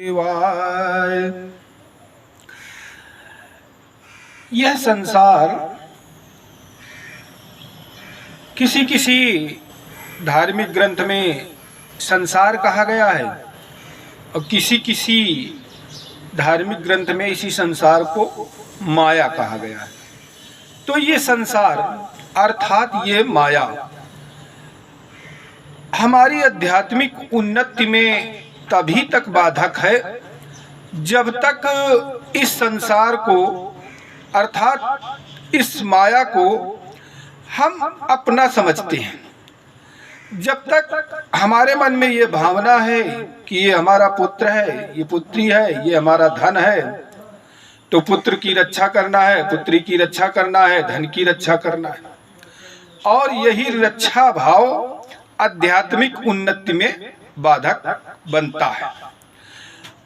शिवाय। यह संसार किसी किसी धार्मिक ग्रंथ में संसार कहा गया है और किसी किसी धार्मिक ग्रंथ में इसी संसार को माया कहा गया है। तो ये संसार अर्थात ये माया हमारी आध्यात्मिक उन्नति में तभी तक बाधक है जब तक इस संसार को अर्थात इस माया को हम अपना समझते हैं। जब तक हमारे मन में ये भावना है कि ये हमारा पुत्र है, ये पुत्री है, ये हमारा धन है, तो पुत्र की रक्षा करना है, पुत्री की रक्षा करना है, धन की रक्षा करना है, और यही रक्षा भाव आध्यात्मिक उन्नति में बाधक बनता है।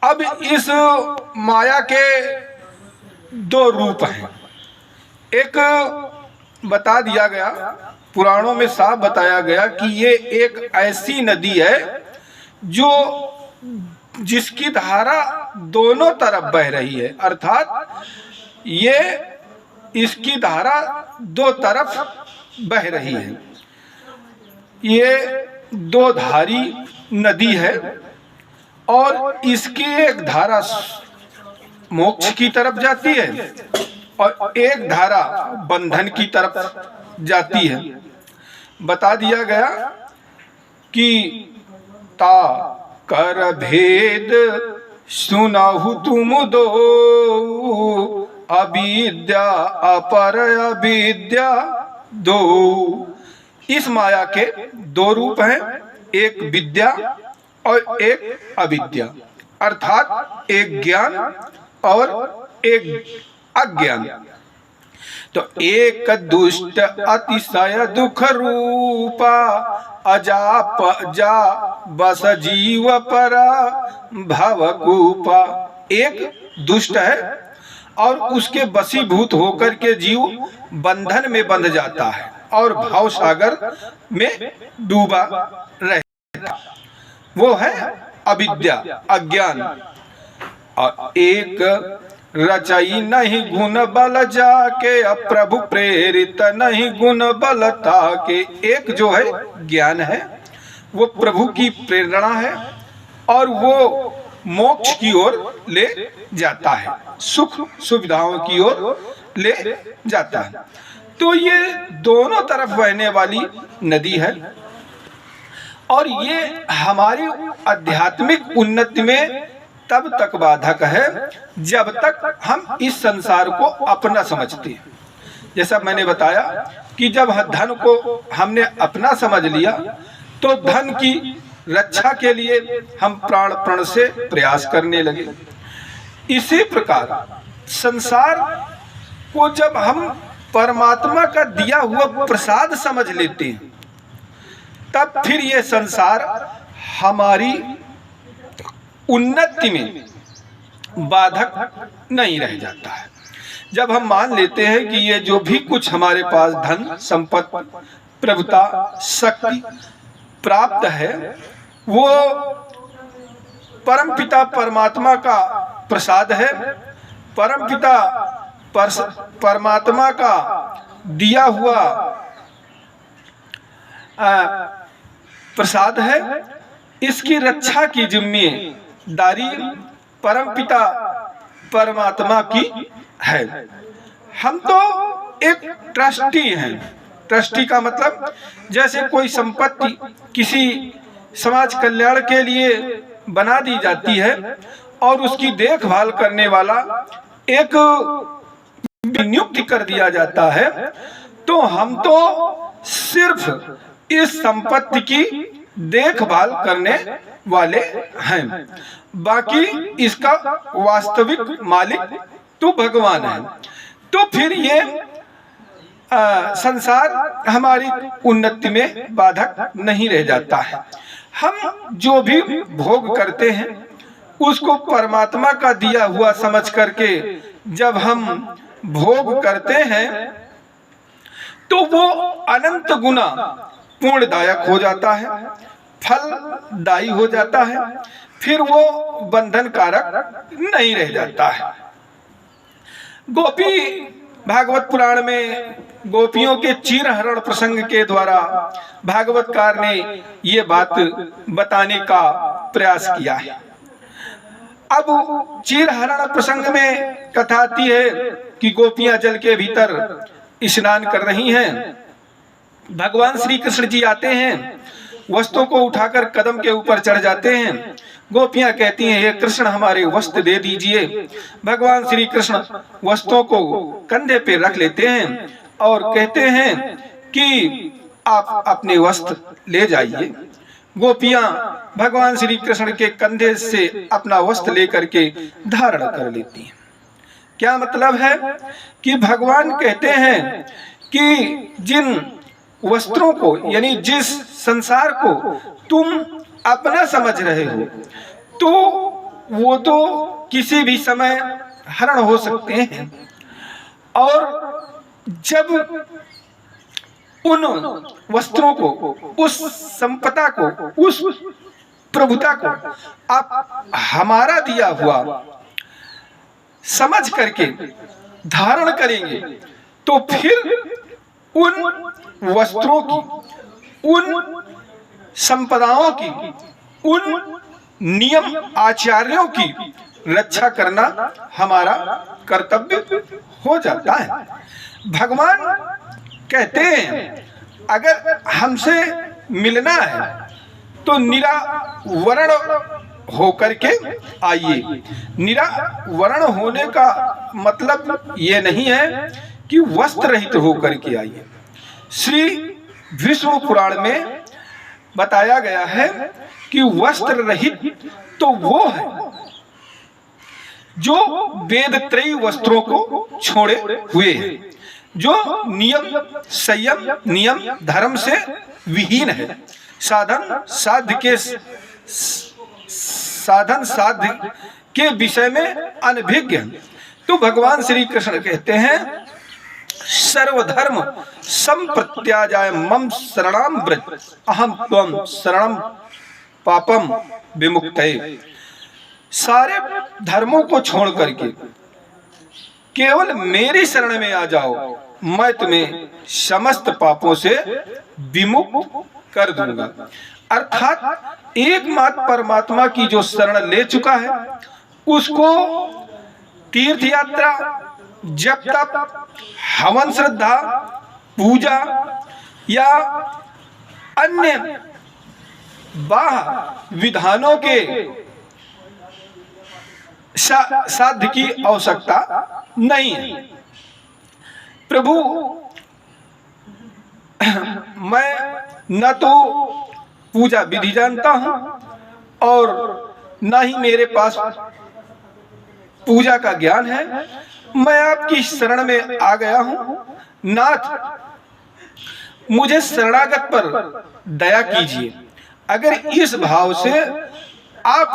अब इस माया के दो रूप हैं। एक बता दिया गया, पुराणों में साफ बताया गया कि ये एक ऐसी नदी है जो जिसकी धारा दोनों तरफ बह रही है, अर्थात ये इसकी धारा दो तरफ बह रही है। ये दो धारी नदी है और इसकी एक धारा मोक्ष की तरफ जाती है और एक धारा बंधन की तरफ जाती है। बता दिया गया कि ता कर भेद सुनाहु तुम दो, अविद्या अपर अविद्या दो। इस माया के दो रूप हैं, एक विद्या और एक अविद्या, अर्थात एक ज्ञान और एक अज्ञान। तो एक दुष्ट अतिशय दुख रूपा, अजाप जा बस जीव परा भवकूपा। एक दुष्ट है और उसके वशीभूत होकर के जीव बंधन में बंध जाता है और भाव सागर में डूबा रहता, वो है अविद्या अज्ञान। और एक रचई नहीं गुण बल जाके, प्रभु प्रेरित नहीं गुण बल ताके। एक जो है ज्ञान है, वो प्रभु की प्रेरणा है और वो मोक्ष की ओर ले जाता है, सुख सुविधाओं की ओर ले जाता है। तो ये दोनों तरफ बहने वाली नदी है और ये हमारी आध्यात्मिक उन्नति में तब तक बाधक है जब तक हम इस संसार को अपना समझते हैं। जैसा मैंने बताया कि जब धन को हमने अपना समझ लिया तो धन की रक्षा के लिए हम प्राण प्रण से प्रयास करने लगे। इसी प्रकार संसार को जब हम परमात्मा का दिया हुआ प्रसाद समझ लेते हैं तब फिर ये संसार हमारी उन्नति में बाधक नहीं रह जाता है। जब हम मान लेते हैं कि ये जो भी कुछ हमारे पास धन संपत्ति प्रभुता शक्ति प्राप्त है वो परमपिता परमात्मा का प्रसाद है, परमपिता परमात्मा का दिया हुआ प्रसाद है। इसकी रक्षा की जिम्मेदारी परमपिता परमात्मा की है। हम तो एक ट्रस्टी हैं। ट्रस्टी का मतलब जैसे कोई संपत्ति किसी समाज कल्याण के लिए बना दी जाती है और उसकी देखभाल करने वाला एक नियुक्त कर दिया जाता है, तो हम तो सिर्फ इस संपत्ति की देखभाल करने वाले हैं, बाकी इसका वास्तविक मालिक तो भगवान है। तो फिर ये संसार हमारी उन्नति में बाधक नहीं रह जाता है। हम जो भी भोग करते हैं उसको परमात्मा का दिया हुआ समझ करके जब हम भोग करते हैं तो वो अनंत गुना पूर्णदायक हो जाता है, फलदायी हो जाता है। फिर वो बंधन कारक नहीं रह जाता है। गोपी भागवत पुराण में गोपियों के चीरहरण प्रसंग के द्वारा भागवतकार ने ये बात बताने का प्रयास किया है। अब चीरहरण प्रसंग में कथा आती है कि गोपियां जल के भीतर स्नान कर रही हैं। भगवान श्री कृष्ण जी आते हैं, वस्त्रों को उठाकर कदम के ऊपर चढ़ जाते हैं। गोपियां कहती हैं, हे कृष्ण हमारे वस्त्र दे दीजिए। भगवान श्री कृष्ण वस्त्रों को कंधे पे रख लेते हैं और कहते हैं कि आप अपने वस्त्र ले जाइए। गोपियां भगवान श्री कृष्ण के कंधे से अपना वस्त्र लेकर के धारण कर लेती हैं। क्या मतलब है कि भगवान कहते हैं कि जिन वस्त्रों को, यानी जिस संसार को तुम अपना समझ रहे हो, तो वो तो किसी भी समय हरण हो सकते हैं। और जब उन वस्त्रों को, उस संपदा को, उस प्रभुता को आप हमारा दिया हुआ समझ करके धारण करेंगे, तो फिर उन वस्त्रों की, उन संपदाओं की, उन नियम आचार्यों की रक्षा करना हमारा कर्तव्य हो जाता है। भगवान कहते हैं अगर हमसे मिलना है तो निरावरण होकर के आइए। निरावरण होने का मतलब ये नहीं है कि वस्त्र रहित होकर के आइए। श्री विष्णु पुराण में बताया गया है कि वस्त्र रहित तो वो है जो वेद त्रयी वस्त्रों को छोड़े हुए है, जो नियम संयम नियम धर्म से विहीन है, साधन साध्य के विषय में अनभिज्ञ है। तो भगवान श्री कृष्ण कहते हैं सर्वधर्म संप्रत्याजाय मम शरणं व्रज अहम त्वं शरणं पापम विमुक्तये। सारे धर्मों को छोड़ करके केवल मेरी शरण में आ जाओ, मैं तुम्हें समस्त पापों से विमुक्त कर दूंगा। अर्थात एकमात्र परमात्मा की जो शरण ले चुका है उसको तीर्थ यात्रा, जप तप, हवन श्रद्धा, पूजा या अन्य बाह्य विधानों के साध्य की आवश्यकता नहीं है। प्रभु मैं न तो पूजा विधि जानता हूं और न ही मेरे पास पूजा का ज्ञान है, मैं आपकी शरण में आ गया हूं। नाथ मुझे शरणागत पर दया कीजिए। अगर इस भाव से आप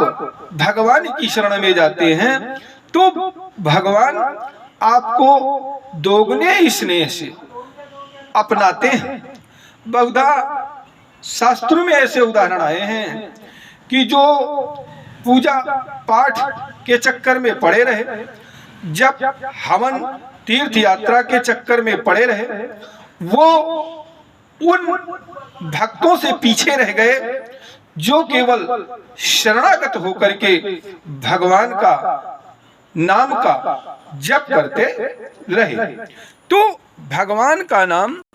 भगवान की शरण में जाते हैं तो भगवान आपको दोगुने स्नेह से अपनाते हैं। बहुधा शास्त्रों में ऐसे उदाहरण आए हैं कि जो पूजा पाठ के चक्कर में पड़े रहे, जब हवन तीर्थ यात्रा के चक्कर में पड़े रहे, वो उन भक्तों से पीछे रह गए जो केवल शरणागत होकर के भगवान का नाम का जप करते रहे। तो भगवान का नाम